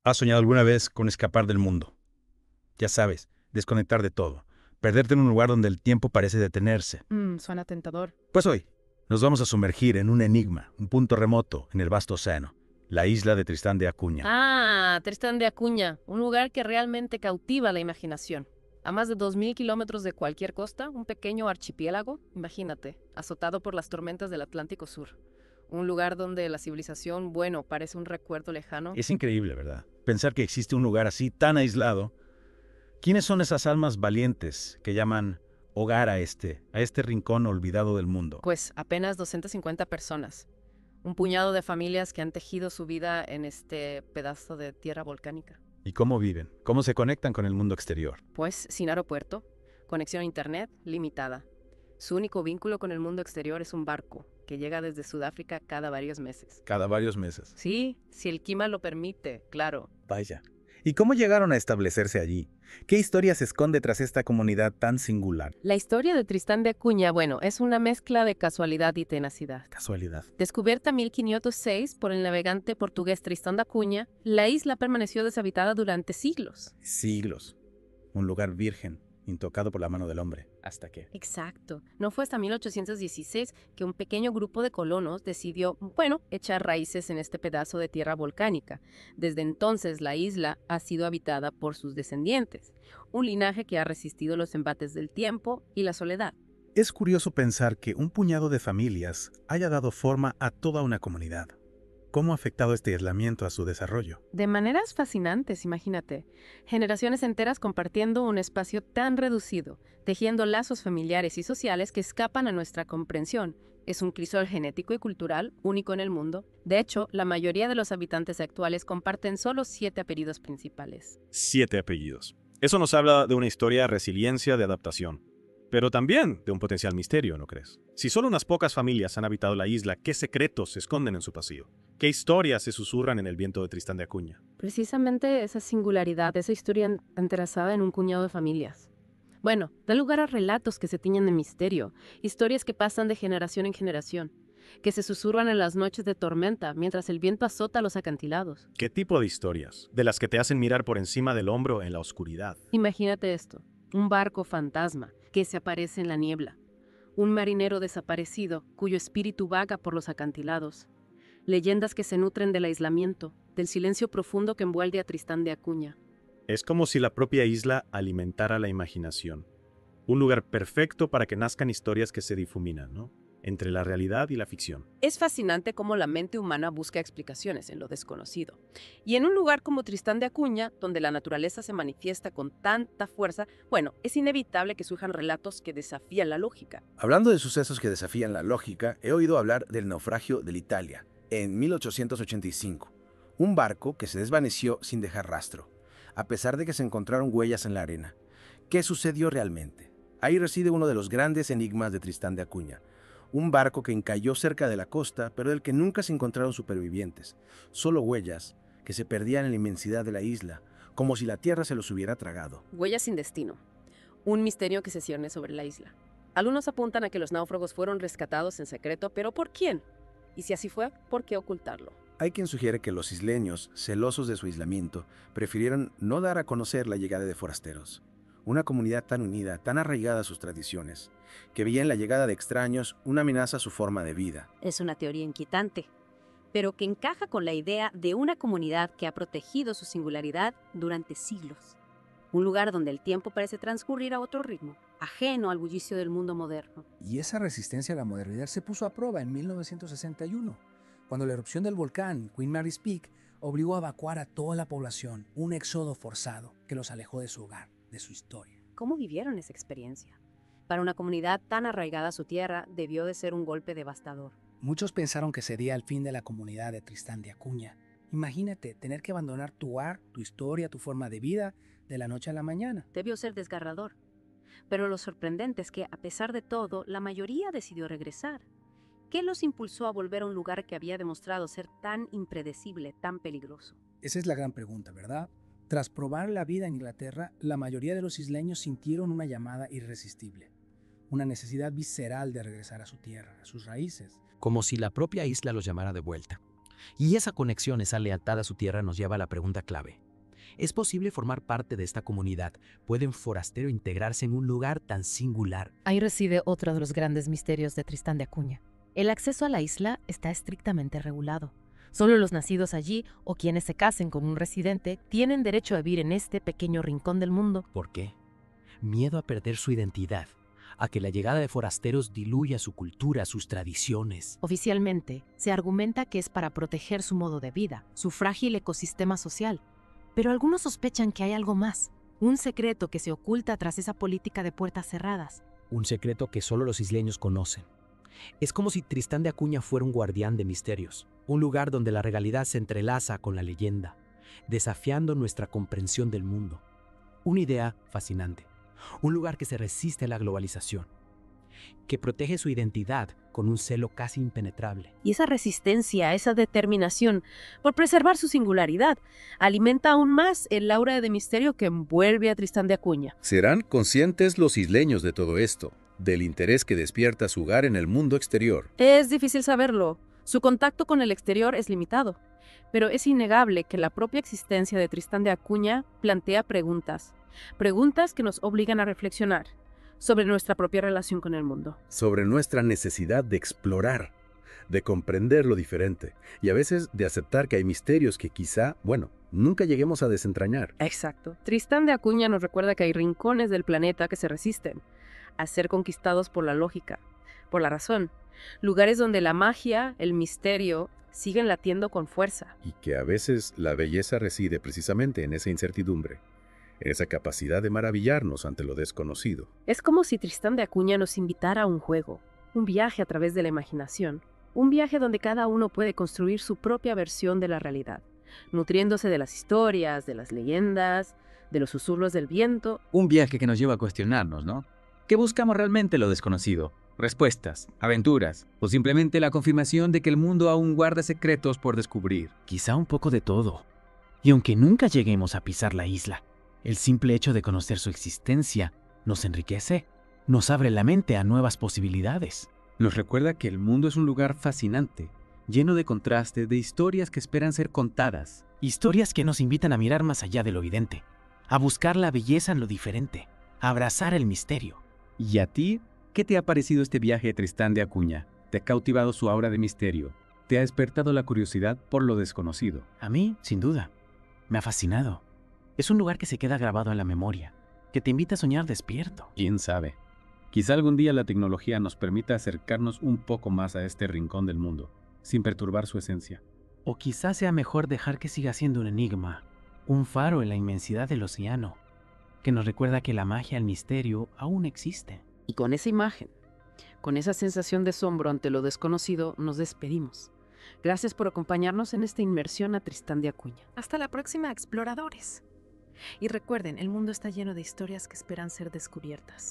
¿Has soñado alguna vez con escapar del mundo? Ya sabes, desconectar de todo, perderte en un lugar donde el tiempo parece detenerse. Suena tentador. Pues hoy nos vamos a sumergir en un enigma, un punto remoto en el vasto océano, la isla de Tristán de Acuña. Tristán de Acuña, un lugar que realmente cautiva la imaginación. A más de 2000 kilómetros de cualquier costa, un pequeño archipiélago, imagínate, azotado por las tormentas del Atlántico Sur. Un lugar donde la civilización, bueno, parece un recuerdo lejano. Es increíble, ¿verdad? Pensar que existe un lugar así tan aislado. ¿Quiénes son esas almas valientes que llaman hogar a este rincón olvidado del mundo? Pues apenas 250 personas. Un puñado de familias que han tejido su vida en este pedazo de tierra volcánica. ¿Y cómo viven? ¿Cómo se conectan con el mundo exterior? Pues sin aeropuerto, conexión a internet limitada. Su único vínculo con el mundo exterior es un barco que llega desde Sudáfrica cada varios meses. Cada varios meses. Sí, si el clima lo permite, claro. Vaya. ¿Y cómo llegaron a establecerse allí? ¿Qué historia se esconde tras esta comunidad tan singular? La historia de Tristán de Acuña, bueno, es una mezcla de casualidad y tenacidad. Casualidad. Descubierta en 1506 por el navegante portugués Tristán de Acuña, la isla permaneció deshabitada durante siglos. Siglos. Un lugar virgen, intocado por la mano del hombre. ¿Hasta qué? Exacto. No fue hasta 1816 que un pequeño grupo de colonos decidió, bueno, echar raíces en este pedazo de tierra volcánica. Desde entonces la isla ha sido habitada por sus descendientes, un linaje que ha resistido los embates del tiempo y la soledad. Es curioso pensar que un puñado de familias haya dado forma a toda una comunidad. ¿Cómo ha afectado este aislamiento a su desarrollo? De maneras fascinantes, imagínate. Generaciones enteras compartiendo un espacio tan reducido, tejiendo lazos familiares y sociales que escapan a nuestra comprensión. Es un crisol genético y cultural único en el mundo. De hecho, la mayoría de los habitantes actuales comparten solo 7 apellidos principales. 7 apellidos. Eso nos habla de una historia de resiliencia, de adaptación. Pero también de un potencial misterio, ¿no crees? Si solo unas pocas familias han habitado la isla, ¿qué secretos se esconden en su pasillo? ¿Qué historias se susurran en el viento de Tristán de Acuña? Precisamente esa singularidad, esa historia entrelazada en un puñado de familias. Bueno, da lugar a relatos que se tiñen de misterio, historias que pasan de generación en generación, que se susurran en las noches de tormenta mientras el viento azota los acantilados. ¿Qué tipo de historias? De las que te hacen mirar por encima del hombro en la oscuridad. Imagínate esto, un barco fantasma que se aparece en la niebla, un marinero desaparecido cuyo espíritu vaga por los acantilados, leyendas que se nutren del aislamiento, del silencio profundo que envuelve a Tristán de Acuña. Es como si la propia isla alimentara la imaginación. Un lugar perfecto para que nazcan historias que se difuminan, ¿no? Entre la realidad y la ficción. Es fascinante cómo la mente humana busca explicaciones en lo desconocido. Y en un lugar como Tristán de Acuña, donde la naturaleza se manifiesta con tanta fuerza, bueno, es inevitable que surjan relatos que desafían la lógica. Hablando de sucesos que desafían la lógica, he oído hablar del naufragio del Italia en 1885. Un barco que se desvaneció sin dejar rastro, a pesar de que se encontraron huellas en la arena. ¿Qué sucedió realmente? Ahí reside uno de los grandes enigmas de Tristán de Acuña. Un barco que encalló cerca de la costa, pero del que nunca se encontraron supervivientes. Solo huellas que se perdían en la inmensidad de la isla, como si la tierra se los hubiera tragado. Huellas sin destino. Un misterio que se cierne sobre la isla. Algunos apuntan a que los náufragos fueron rescatados en secreto, pero ¿por quién? Y si así fue, ¿por qué ocultarlo? Hay quien sugiere que los isleños, celosos de su aislamiento, prefirieron no dar a conocer la llegada de forasteros. Una comunidad tan unida, tan arraigada a sus tradiciones, que veía en la llegada de extraños una amenaza a su forma de vida. Es una teoría inquietante, pero que encaja con la idea de una comunidad que ha protegido su singularidad durante siglos. Un lugar donde el tiempo parece transcurrir a otro ritmo, ajeno al bullicio del mundo moderno. Y esa resistencia a la modernidad se puso a prueba en 1961, cuando la erupción del volcán Queen Mary's Peak obligó a evacuar a toda la población, un éxodo forzado que los alejó de su hogar, de su historia. ¿Cómo vivieron esa experiencia? Para una comunidad tan arraigada a su tierra, debió de ser un golpe devastador. Muchos pensaron que sería el fin de la comunidad de Tristán de Acuña. Imagínate tener que abandonar tu hogar, tu historia, tu forma de vida de la noche a la mañana. Debió ser desgarrador. Pero lo sorprendente es que, a pesar de todo, la mayoría decidió regresar. ¿Qué los impulsó a volver a un lugar que había demostrado ser tan impredecible, tan peligroso? Esa es la gran pregunta, ¿verdad? Tras probar la vida en Inglaterra, la mayoría de los isleños sintieron una llamada irresistible, una necesidad visceral de regresar a su tierra, a sus raíces. Como si la propia isla los llamara de vuelta. Y esa conexión, esa lealtad a su tierra nos lleva a la pregunta clave. ¿Es posible formar parte de esta comunidad? ¿Puede un forastero integrarse en un lugar tan singular? Ahí reside otro de los grandes misterios de Tristán de Acuña. El acceso a la isla está estrictamente regulado. Solo los nacidos allí o quienes se casen con un residente tienen derecho a vivir en este pequeño rincón del mundo. ¿Por qué? Miedo a perder su identidad, a que la llegada de forasteros diluya su cultura, sus tradiciones. Oficialmente, se argumenta que es para proteger su modo de vida, su frágil ecosistema social. Pero algunos sospechan que hay algo más, un secreto que se oculta tras esa política de puertas cerradas. Un secreto que solo los isleños conocen. Es como si Tristán de Acuña fuera un guardián de misterios, un lugar donde la realidad se entrelaza con la leyenda, desafiando nuestra comprensión del mundo. Una idea fascinante, un lugar que se resiste a la globalización, que protege su identidad con un celo casi impenetrable. Y esa resistencia, esa determinación por preservar su singularidad, alimenta aún más el aura de misterio que envuelve a Tristán de Acuña. ¿Serán conscientes los isleños de todo esto, del interés que despierta su hogar en el mundo exterior? Es difícil saberlo. Su contacto con el exterior es limitado. Pero es innegable que la propia existencia de Tristán de Acuña plantea preguntas. Preguntas que nos obligan a reflexionar sobre nuestra propia relación con el mundo. Sobre nuestra necesidad de explorar, de comprender lo diferente y a veces de aceptar que hay misterios que quizá, nunca lleguemos a desentrañar. Exacto. Tristán de Acuña nos recuerda que hay rincones del planeta que se resisten a ser conquistados por la lógica, por la razón. Lugares donde la magia, el misterio, siguen latiendo con fuerza. Y que a veces la belleza reside precisamente en esa incertidumbre, en esa capacidad de maravillarnos ante lo desconocido. Es como si Tristán de Acuña nos invitara a un juego, un viaje a través de la imaginación, un viaje donde cada uno puede construir su propia versión de la realidad, nutriéndose de las historias, de las leyendas, de los susurros del viento. Un viaje que nos lleva a cuestionarnos, ¿no? ¿Qué buscamos realmente lo desconocido? ¿Respuestas, aventuras o simplemente la confirmación de que el mundo aún guarda secretos por descubrir? Quizá un poco de todo. Y aunque nunca lleguemos a pisar la isla, el simple hecho de conocer su existencia nos enriquece, nos abre la mente a nuevas posibilidades. Nos recuerda que el mundo es un lugar fascinante, lleno de contrastes, de historias que esperan ser contadas. Historias que nos invitan a mirar más allá de lo evidente, a buscar la belleza en lo diferente, a abrazar el misterio. ¿Y a ti? ¿Qué te ha parecido este viaje de Tristán de Acuña? ¿Te ha cautivado su aura de misterio? ¿Te ha despertado la curiosidad por lo desconocido? A mí, sin duda, me ha fascinado. Es un lugar que se queda grabado en la memoria, que te invita a soñar despierto. ¿Quién sabe? Quizá algún día la tecnología nos permita acercarnos un poco más a este rincón del mundo, sin perturbar su esencia. O quizá sea mejor dejar que siga siendo un enigma, un faro en la inmensidad del océano, que nos recuerda que la magia, el misterio, aún existen. Y con esa imagen, con esa sensación de asombro ante lo desconocido, nos despedimos. Gracias por acompañarnos en esta inmersión a Tristán de Acuña. Hasta la próxima, exploradores. Y recuerden, el mundo está lleno de historias que esperan ser descubiertas.